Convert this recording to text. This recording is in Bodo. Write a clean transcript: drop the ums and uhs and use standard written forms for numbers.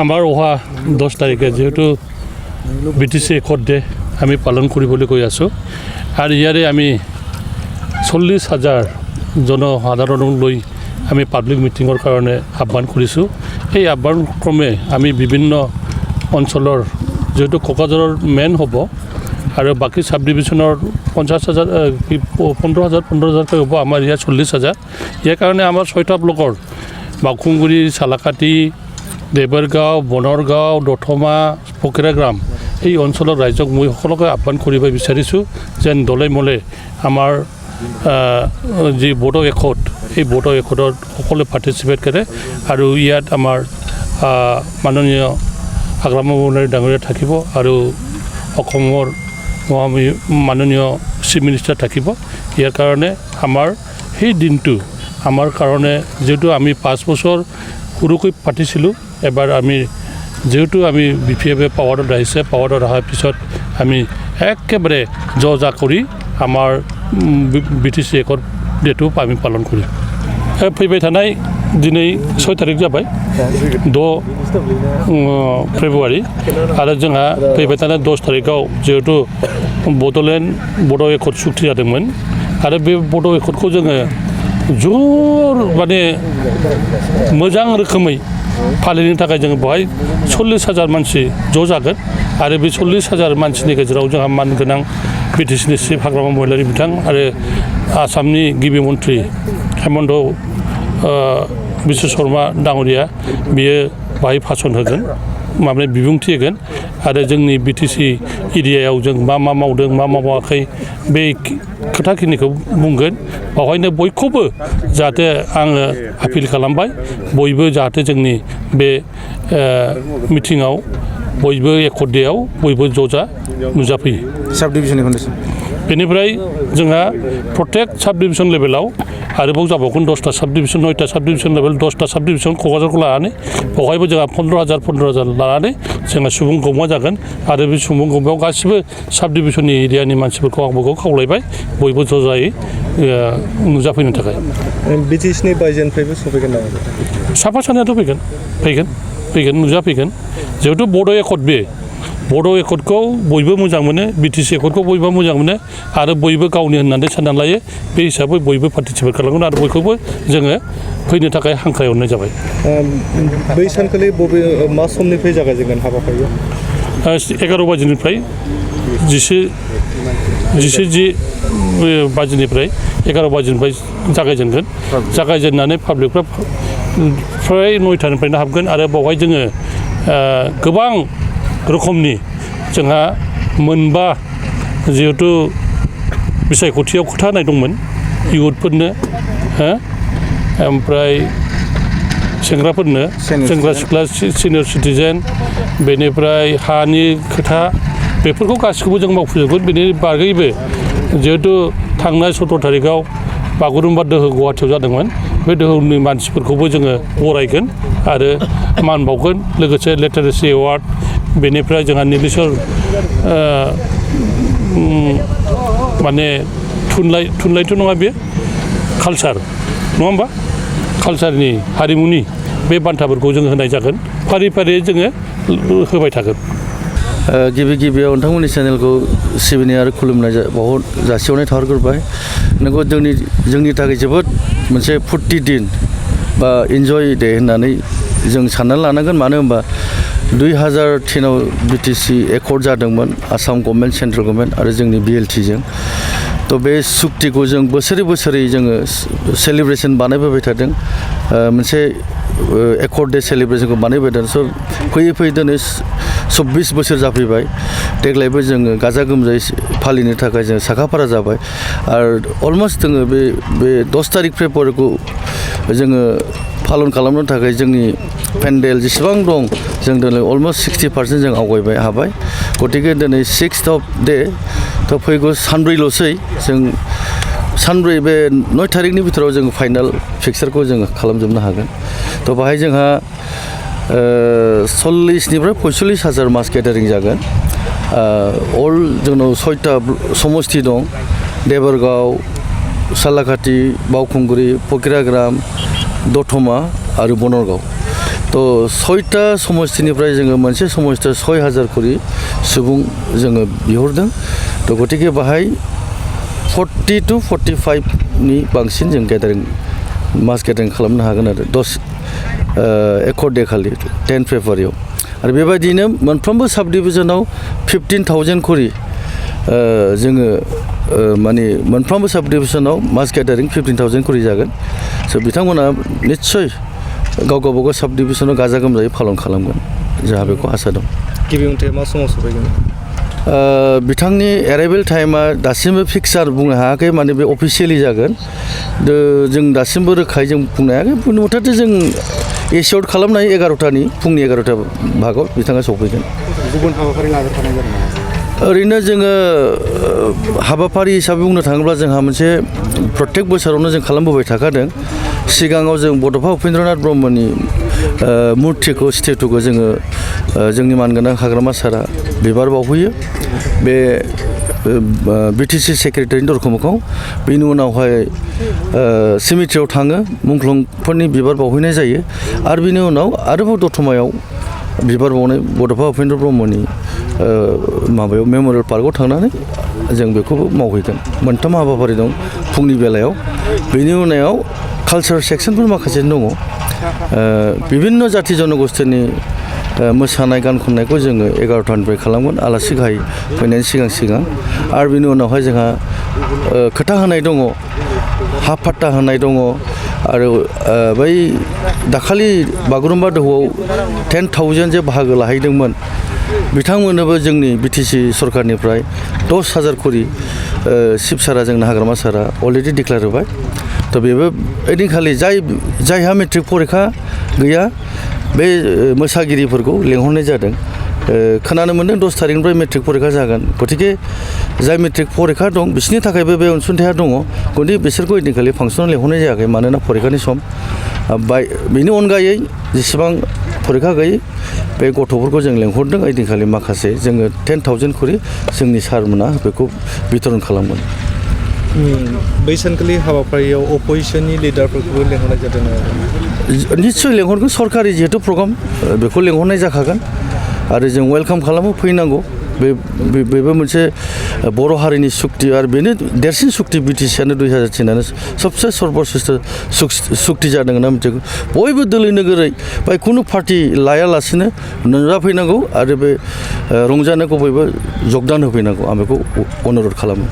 আমাৰ অহা 10 তাৰিখে যেহেতু বিটিসি একট ডে আমি পালন কৰিবলৈ গৈ আছোঁ আৰু ইয়াৰে আমি 40,000 জনসাধাৰণক লৈ আমি পাব্লিক মিটিঙৰ কাৰণে আহ্বান কৰিছোঁ এই আহ্বান ক্ৰমে আমি বিভিন্ন অঞ্চলৰ যেহেতু কোকৰাঝাৰৰ মেইন হ'ব আৰু বাকি সাব ডিভিশনৰ 50,000 15,000 হ'ব আমাৰ ইয়াত 40,000 ইয়াৰ কাৰণে আমাৰ 6টা ব্লকৰ বাকুংগুৰি চালাকাটি দেবৰগাঁও বনৰগাঁও দথমা পকিৰাগ্ৰাম এই অঞ্চলৰ ৰাইজক মই সকলোকে আহ্বান কৰিব বিচাৰিছোঁ যেন দলে মলে আমাৰ যি বড়ো একট এই বড়ো একটত সকলোৱে পাৰ্টিচিপেট কৰে আৰু ইয়াত আমাৰ মাননীয় আগ্ৰাম বৰুৱা ডাঙৰীয়া থাকিব আৰু অসমৰ মাননীয় চিফ মিনিষ্টাৰ থাকিব ইয়াৰ কাৰণে আমাৰ সেই দিনটো আমাৰ কাৰণে যেহেতু আমি 5 বছৰ সৰুকৈ পাতিছিলোঁ এবাৰ আমি যেহেতু আমি বিপিএফে পাৱাৰত আহিছে পাৱাৰত অহাৰ পিছত আমি একেবাৰে জজা কৰি আমাৰ বিটিসি একট ডেটো আমি পালন কৰিম फैबाय थानाय दिनै 6 तारिख जाबाय 6 फेब्रुवारि आरो जोंहा फैबाय थानाय 10 तारिखआव जेहेतु बड'लेण्ड बड' एकट सुक्ति जादोंमोन आरो बे बड' एकटखौ जोङो जर माने मोजां रोखोमै फालिनो थाखाय जोङो बेवहाय 40,000 मानसि ज' जागोन आरो बे 40,000 मानसिनि गेजेराव जोंहा मानगोनां बिटिसिनि चिफ हाग्रामा महिलारि बिथां आरो आसामनि गिबि मन्थ्रि हेमन्त बिश्व शर्मा डाङरिया बियो बाहाय भाषण होगोन माने बिबुंथि होगोन आरो जोंनि बिटिसि एरियायाव जों मा मावदों मा मावाखै बे खोथाखिनिखौ बुंगोन बेवहायनो बयखौबो जाहाथे आङो आपिल खालामबाय बयबो जाहाथे जोंनि बे मिटिङाव बयबो एकट डेआव बयबो ज'जा नुजाफैयो साब डिभिजननि कन्डिशन बेनिफ्राय जोंहा प्रत्येक साब डिभिजन लेभेलाव आरोबाव जाबावगोन 10टा साब डिभिजन 9टा साब डिभिजन लेभेल 10टा साब डिभिजन क'क्राझारखौ लानानै बेवहायबो जोंहा 15,000 लानानै जोंहा सुबुं गौमा जागोन आरो बे सुबुं गौमायाव गासिबो साब डिभिजननि एरियानि मानसिफोरखौ आंबो खावलायबाय बयबो ज' जायै नुजाफैनो थाखाय बिटिसिनि बायजोनिफ्रायबो सफैगोन नामा साफा सानैयाथ' फैगोन नुजाफैगोन जिहेतु बड' एकट बे बड' एकटखौ बयबो मोजां मोनो बिटिसि एकटखौ बयबो मोजां मोनो आरो बयबो गावनि होननानै साननानै लायो बे हिसाबै बयबो पार्टिसिपेट खालामगोन आरो बयखौबो जोङो फैनो थाखाय हांख्रायहरनाय जाबाय बै सानखालि बबे मा समनिफ्राय जागायजेनगोन हाबाफारिया 11 बाजिनिफ्राय 10 बाजिनिफ्राय 11 बाजिनिफ्राय जागायजेनगोन जागायजेननानै पाब्लिकफ्रा फ्राय 9टानिफ्रायनो हाबगोन आरो बेवहाय जोङो गोबां रोखोमनि जोंहा मोनबा जिहेतु बिसायख'थियाव खोथा होनाय दंमोन इयुथफोरनो ओमफ्राय सेंग्राफोरनो सेंग्रा सिख्ला सिनियर सिटिजेन बेनिफ्राय हानि खोथा बेफोरखौ गासिखौबो जों मावफुंजोबगोन बेनि बागैबो जिहेतु थांनाय 17 तारिखआव बागुरुम्बा दोहौ गुवाहाटीयाव जादोंमोन बे दोहौनि मानसिफोरखौबो जोङो बरायगोन आरो मान बावगोन लोगोसे लिटारेसि एवार्ड बेनिफ्राय जोंहा नीलेश्वर माने थुनलाइथ' नङा बे कालचार नङा होमबा कालचारनि हारिमुनि बे बान्थाफोरखौ जों होनाय जागोन फारि फारियै जोङो होबाय थागोन गिबियाव नोंथांमोननि चेनेलखौ सिबिनाय आरो खुलुमनाय बहुत जासिहरनाय थाहरग्रोबाय नोंगौ जोंनि थाखाय जोबोद मोनसे फुर्ति दिन बा इन्जय डे होननानै जों साननानै लानांगोन मानो होनबा 2003आव बिटिसि एकट जादोंमोन आसाम गभर्नमेन्ट सेन्ट्रेल गभर्नमेन्ट आरो जोंनि बिएलटिजों तो बे सुक्तिखौ जों बोसोरै जोङो सेलिब्रेसन बानायबोबाय थादों मोनसे एकट डे सेलिब्रेसनखौ बानायबाय थादों स' फैयै दिनै 24 बोसोर जाफैबाय देग्लायबो जोङो गाजा गोमजायै फालिनो थाखाय जों साखाफारा जाबाय आरो अलमस्ट जोङो बे 10 तारिख फेब्रुवारिखौ जोङो पालन खालामनो थाखाय जोंनि पेन्डेल जेसेबां दं जों दिनै अलमस्ट 60% जों आवगायबाय हाबाय गतिके दिनै 6th of डे तो फैगौ सानब्रैल'सै जों सानब्रै बे 9 तारिखनि बिथोराव जों फाइनाल फिक्सारखौ जों खालामजोबनो हागोन तो बाहाय जोंहा 40निफ्राय 45,000 मास गेदारिं जागोन अल जोंनाव 6टा समस्ति दं देबरगाव सालाकाटि बावखुंग्रि पकिराग्राम दतमा आरो बनरगाव तो 6टा समष्टिनिफ्राय जोङो मोनसे समष्टियाव 6,000 करि सुबुं जोङो बिहरदों तो गतिके बाहाय 40 to 45 नि बांसिन जों गेदारिं मास गेदारिं खालामनो हागोन आरो 1 डे खालि 10 फेब्रुवारियाव आरो बेबायदिनो मोनफ्रोमबो साब डिभिजनाव 15,000 करि जोङो माने मोनफ्रोमबो साब डिभिजनाव मास गेदारिं 15,000 करि जागोन स' बिथांमोना निस्सय गाव गावबागाव साब डिभिजनाव गाजा गोमजायै पालन खालामगोन जोंहा बेखौ आसा दं गिबि उन्थाया मा समाव सफैगोन बिथांनि एराइभेल टाइमा दासिमबो फिक्सार बुंनो हायाखै माने बे अफिसियेलि जागोन जों दासिमबो रोखायै जों बुंनो हायाखै बुंनो मथाथे जों एसियर्ड खालामनाय 11टानि फुंनि 11टा भागाव बिथाङा सफैगोन गुबुन हाबाफारि लादेरखानाय जादों नामा ओरैनो जोङो हाबाफारि हिसाबै बुंनो थाङोब्ला जोंहा मोनसे प्रत्येक बोसोरावनो जों खालामबोबाय थाखादों सिगाङाव जों बड'फा उपेन्द्रनाथ ब्रह्मनि मुर्तिखौ स्टेटुखौ जोङो जोंनि मानगोनां हाग्रामा सारा बिबार बावहैयो बे बिटिसि सेक्रेटारिनि दरखं मोखाङाव बेनि उनावहाय सिमिट्रियाव थाङो मुंख्लंफोरनि बिबार बावहैनाय जायो आरो बिनि उनाव आरोबाव दतमायाव बिबार बावनाय बड'फा उपेन्द्र ब्रह्मनि माबायाव मेम'रियेल पार्कआव थांनानै जों बेखौबो मावहैगोन मोनथाम हाबाफारि दं फुंनि बेलायाव बेनि उनाव कालचार सेक्सनफोर माखासे दङ बिभिन्न जाथि जनगोष्ठीनि मोसानाय गान खननायखौ जोङो 11टानिफ्राय खालामगोन आलासि गाहाय फैनायनि सिगां आरो बिनि उनावहाय जोंहा खोथा होनाय दङ हा फाट्टा होनाय दङ आरो बै दाखालि बागुरुम्बा दोहौआव 10,000 जे बाहागो लाहैदोंमोन बिथांमोननोबो जोंनि बिटिसि सरकारनिफ्राय 10,000 करि चिफ सारा जोंना हाग्रामा सारा अलरेडि डिक्लेयार होबाय तो बेबो ओइदिनखालि जायहा मेट्रिक परिखा गैया बे मोसागिरिफोरखौ लेंहरनाय जादों खोनानो मोन्दों 10 थारिखनिफ्राय मेट्रिक परिखा जागोन गतिके जाय मेट्रिक परिखा दं बिसोरनि थाखायबो बे अनसुंथाया दङ गति बिसोरखौ ओइदिनखालि फांसनाव लेंहरनाय जायाखै मानोना परिखानि सम बेनि अनगायै जेसेबां परिखा गैयै बे गथ'फोरखौ जों लेंहरदों ओइदिनखालि माखासे जोङो 10,000 करि जोंनि सारमोना बेखौ बितरन खालामगोन बै सानखालि हाबाफारियाव अपोजिसननि लिडारफोरखौबो लेंहरनाय जादों निस्सय लेंहरगोन सरकारि जिहेतु प्रग्राम बेखौ लेंहरनाय जाखागोन आरो जों वेलकाम खालामो फैनांगौ बेबो मोनसे बर' हारिनि सुक्ति आरो बेनो देरसिन सुक्ति बिटिसिआनो 2003आनो सबसे सर्बश्रेष्ठ सुक्ति जादों होनना मिथिगौ बयबो दोलै नोगोरै बा खुनु पार्टि लायालासिनो नुजाफैनांगौ आरो बे रंजानायखौ बयबो जगदान होफैनांगौ आं बेखौ अनुरद खालामो